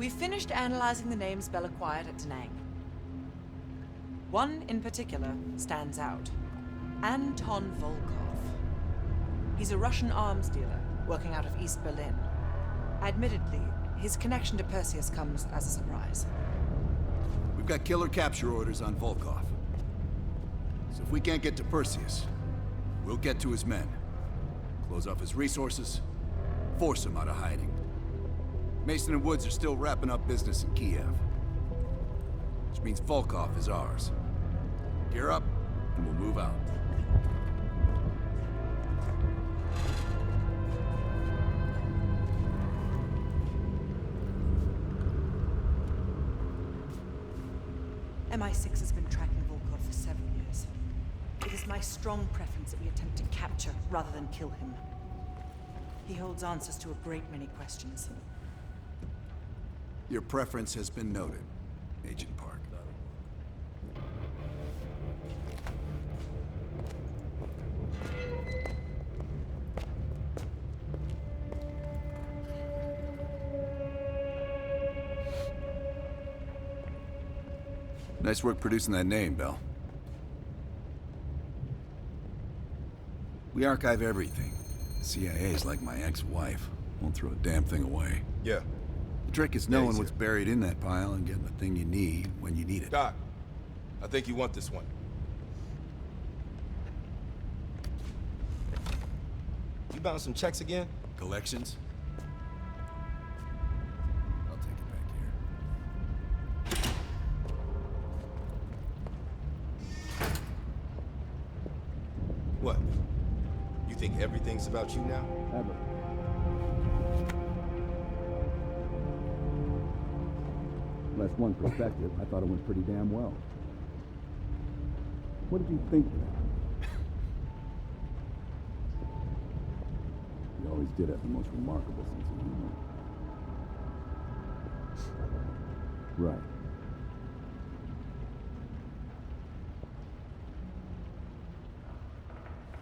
We've finished analyzing the names Bell acquired at Da Nang. One in particular stands out. Anton Volkov. He's a Russian arms dealer working out of East Berlin. Admittedly, his connection to Perseus comes as a surprise. We've got killer capture orders on Volkov. So if we can't get to Perseus, we'll get to his men. Close off his resources, force him out of hiding. Mason and Woods are still wrapping up business in Kiev. Which means Volkov is ours. Gear up, and we'll move out. MI6 has been tracking Volkov for several years. It is my strong preference that we attempt to capture rather than kill him. He holds answers to a great many questions. Your preference has been noted, Agent Park. Nice work producing that name, Bell. We archive everything. The CIA is like my ex-wife. Won't throw a damn thing away. Yeah. The trick is knowing what's buried in that pile and getting the thing you need when you need it. Doc, I think you want this one. You bound some checks again? Collections? I'll take it back here. What? You think everything's about you now? Ever. Less one perspective, I thought it went pretty damn well. What did you think of that? You always did have the most remarkable sense of humor. Right.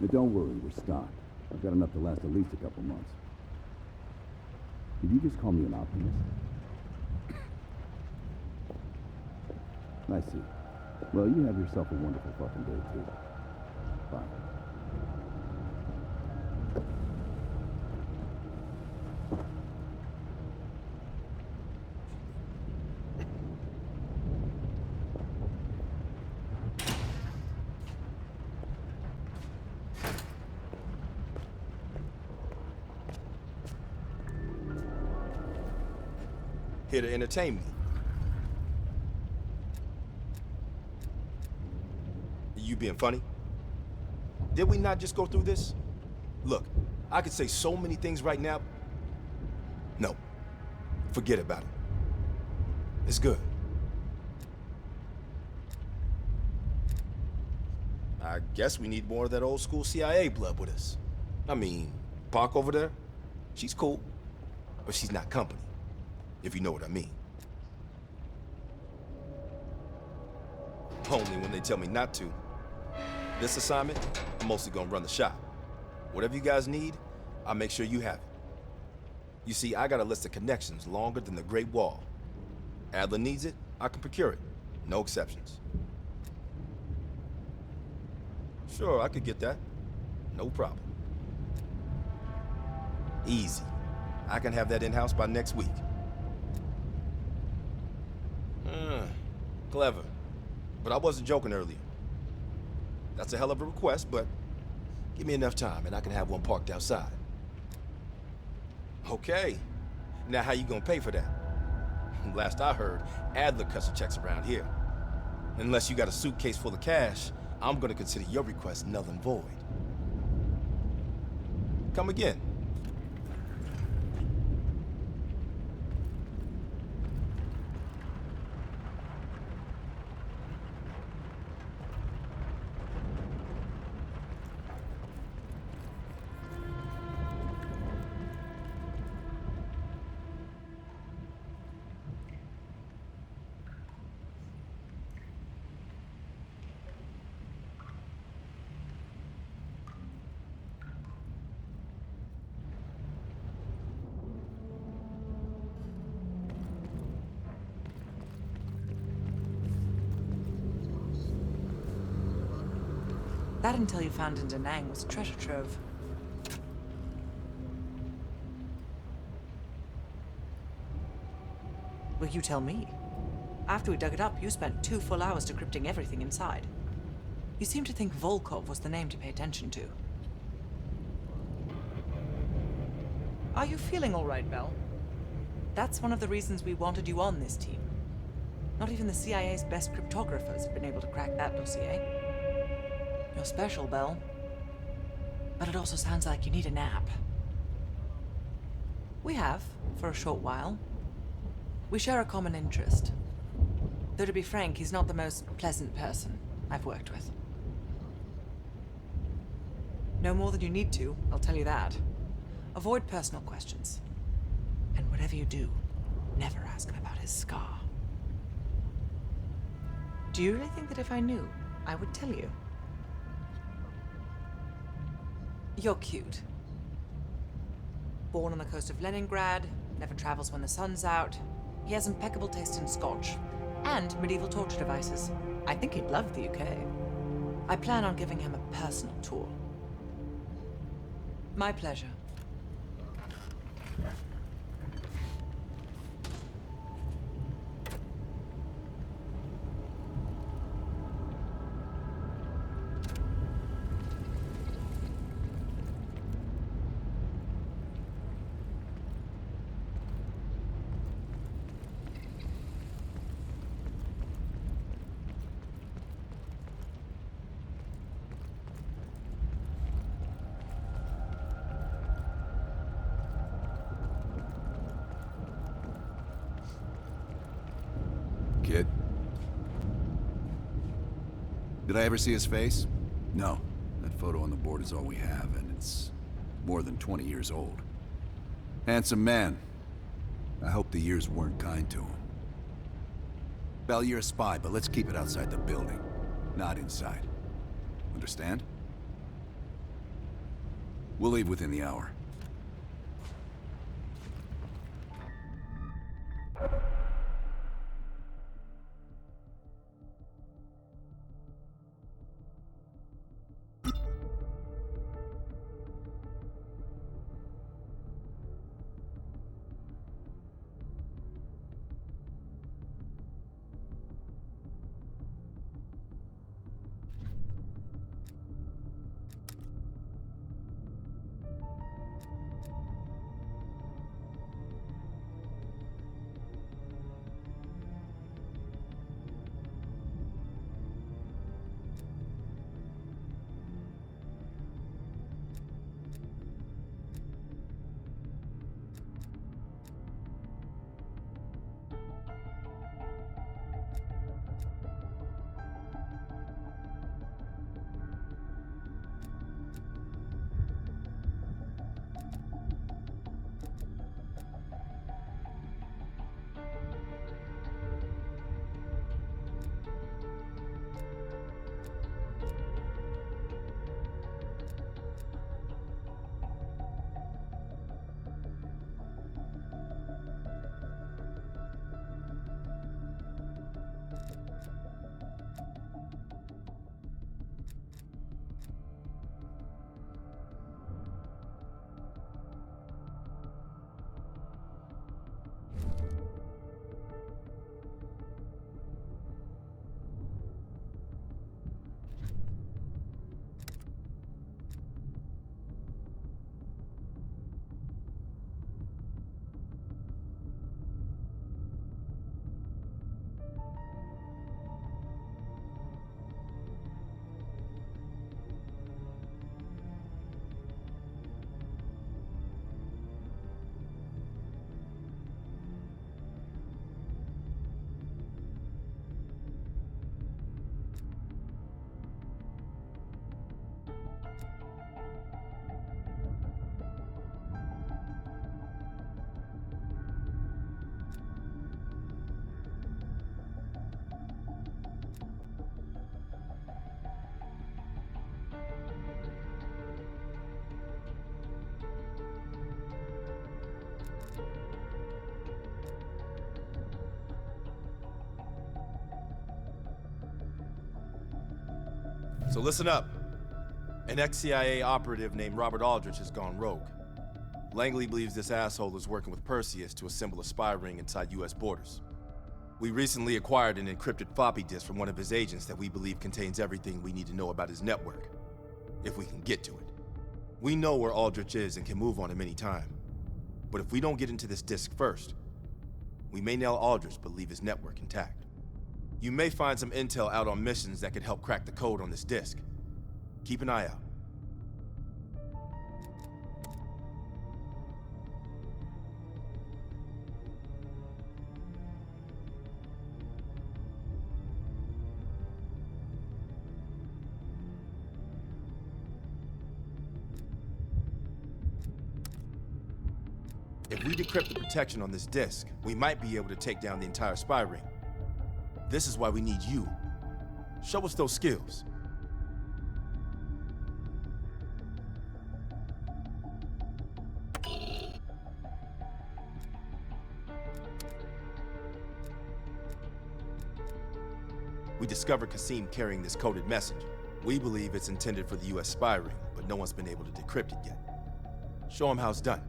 Now don't worry, we're stocked. I've got enough to last at least a couple months. Did you just call me an optimist? I see. Well, you have yourself a wonderful fucking day, too. Bye. Here to entertain me. You being funny? Did we not just go through this? Look, I could say so many things right now. No, forget about it. It's good. I guess we need more of that old school CIA blood with us. I mean, Park over there, she's cool, but she's not company, if you know what I mean. Only when they tell me not to. This assignment, I'm mostly gonna run the shop. Whatever you guys need, I'll make sure you have it. You see, I got a list of connections longer than the Great Wall. Adler needs it, I can procure it. No exceptions. Sure, I could get that. No problem. Easy. I can have that in-house by next week. Clever. But I wasn't joking earlier. That's a hell of a request, but give me enough time and I can have one parked outside. Okay. Now how you gonna pay for that? Last I heard, Adler cuts the checks around here. Unless you got a suitcase full of cash, I'm gonna consider your request null and void. Come again. That intel you found in Da Nang was a treasure trove. Well, you tell me. After we dug it up, you spent 2 full hours decrypting everything inside. You seem to think Volkov was the name to pay attention to. Are you feeling all right, Belle? That's one of the reasons we wanted you on this team. Not even the CIA's best cryptographers have been able to crack that dossier. You're special, Belle. But it also sounds like you need a nap. We have, for a short while. We share a common interest. Though to be frank, he's not the most pleasant person I've worked with. No more than you need to, I'll tell you that. Avoid personal questions. And whatever you do, never ask him about his scar. Do you really think that if I knew, I would tell you? You're cute. Born on the coast of Leningrad, never travels when the sun's out. He has impeccable taste in scotch and medieval torture devices. I think he'd love the UK. I plan on giving him a personal tour. My pleasure. Kid? Did I ever see his face? No. That photo on the board is all we have, and it's more than 20 years old. Handsome man. I hope the years weren't kind to him. Belle, you're a spy, but let's keep it outside the building, not inside. Understand? We'll leave within the hour. So listen up. An ex-CIA operative named Robert Aldrich has gone rogue. Langley believes this asshole is working with Perseus to assemble a spy ring inside US borders. We recently acquired an encrypted floppy disk from one of his agents that we believe contains everything we need to know about his network, if we can get to it. We know where Aldrich is and can move on him any time. But if we don't get into this disk first, we may nail Aldrich but leave his network intact. You may find some intel out on missions that could help crack the code on this disk. Keep an eye out. If we decrypt the protection on this disk, we might be able to take down the entire spy ring. This is why we need you. Show us those skills. We discovered Kasim carrying this coded message. We believe it's intended for the US spy ring, but no one's been able to decrypt it yet. Show him how it's done.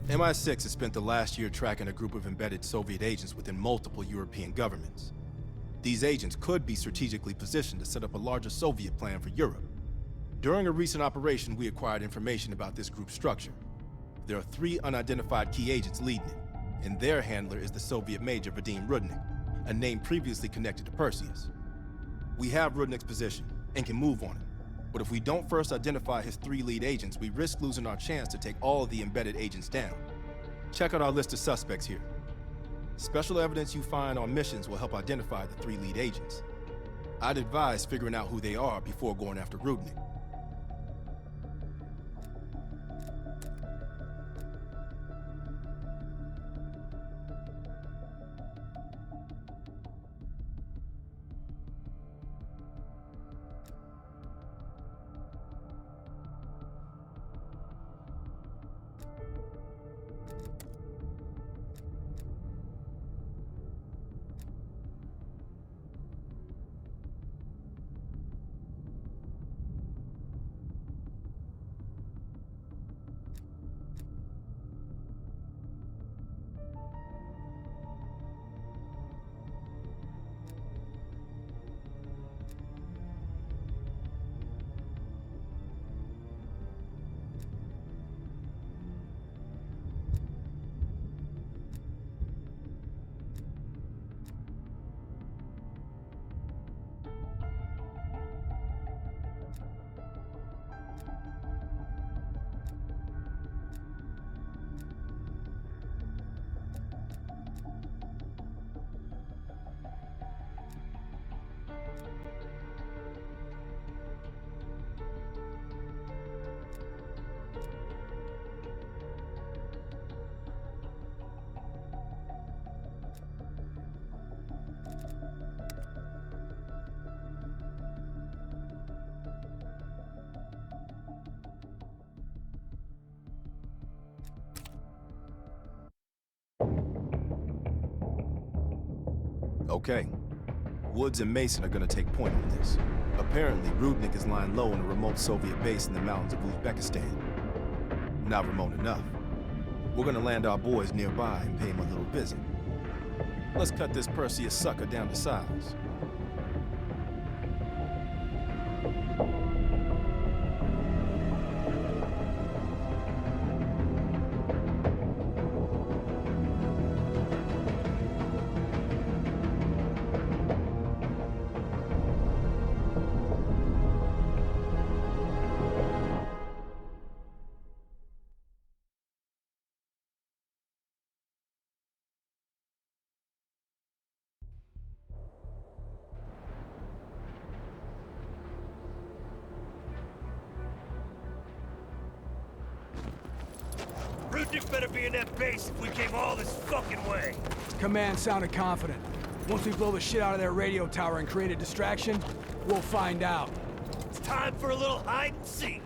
MI6 has spent the last year tracking a group of embedded Soviet agents within multiple European governments. These agents could be strategically positioned to set up a larger Soviet plan for Europe. During a recent operation, we acquired information about this group's structure. There are 3 unidentified key agents leading it, and their handler is the Soviet Major Vadim Rudnik, a name previously connected to Perseus. We have Rudnik's position and can move on him. But if we don't first identify his 3 lead agents, we risk losing our chance to take all of the embedded agents down. Check out our list of suspects here. Special evidence you find on missions will help identify the 3 lead agents. I'd advise figuring out who they are before going after Rudnik. Okay. Woods and Mason are gonna take point on this. Apparently, Rudnik is lying low in a remote Soviet base in the mountains of Uzbekistan. Not remote enough. We're gonna land our boys nearby and pay him a little visit. Let's cut this Perseus sucker down to size. Nick better be in that base if we came all this fucking way. Command sounded confident. Once we blow the shit out of their radio tower and create a distraction, we'll find out. It's time for a little hide and seek.